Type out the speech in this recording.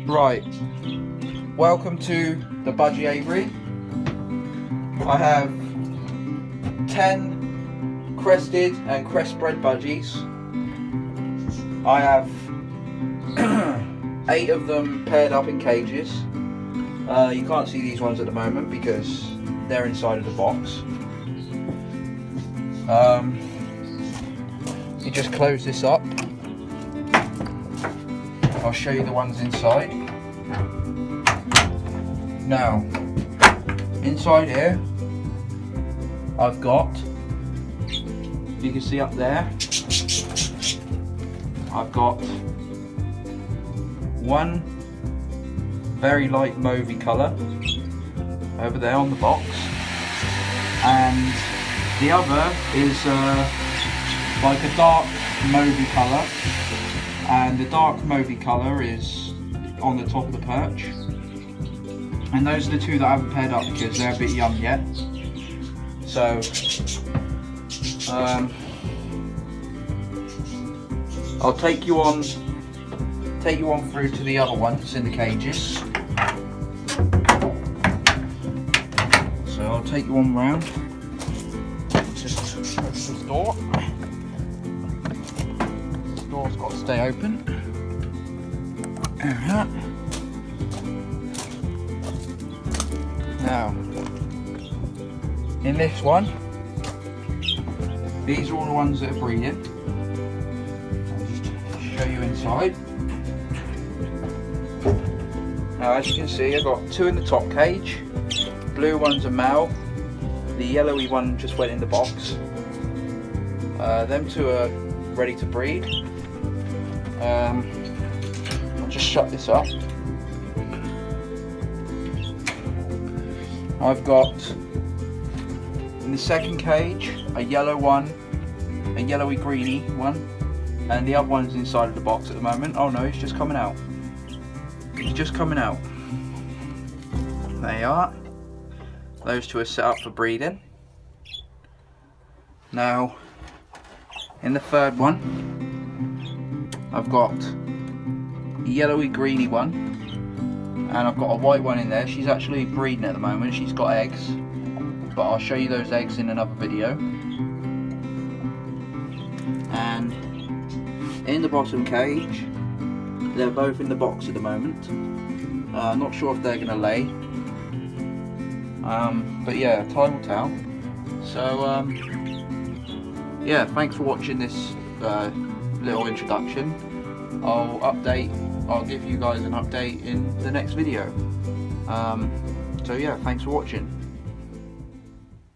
Right, welcome to the Budgie aviary. I have 10 crested and crest bred budgies. I have 8 of them paired up in cages. You can't see these ones at the moment because they're inside of the box. You just close this up. I'll show you the ones inside. Now, inside here, I've got, you can see up there, I've got one very light mauvey colour over there on the box, and the other is like a dark mauvey colour, and the dark mauvey colour is on the top of the perch. And those are the two that I haven't paired up because they're a bit young yet. So I'll take you on through to the other ones in the cages. So I'll take you on round. Just open this door. This door's got to stay open. There we are. Now, in this one, these are all the ones that are breeding. I'll just show you inside. Now, as you can see, I've got 2 in the top cage. Blue one's a male. The yellowy one just went in the box. Them 2 are ready to breed. I'll just shut this up. I've got in the second cage a yellow one, a yellowy greeny one, and the other one's inside of the box at the moment. Oh no, he's just coming out. He's just coming out. There you are. Those 2 are set up for breeding. Now, in the third one, I've got a yellowy greeny one. And I've got a white one in there. She's actually breeding at the moment. She's got eggs, but I'll show you those eggs in another video. And in the bottom cage, they're both in the box at the moment. Not sure if they're going to lay, but yeah, time will tell. So yeah, thanks for watching this little introduction. I'll give you guys an update in the next video. So yeah, thanks for watching.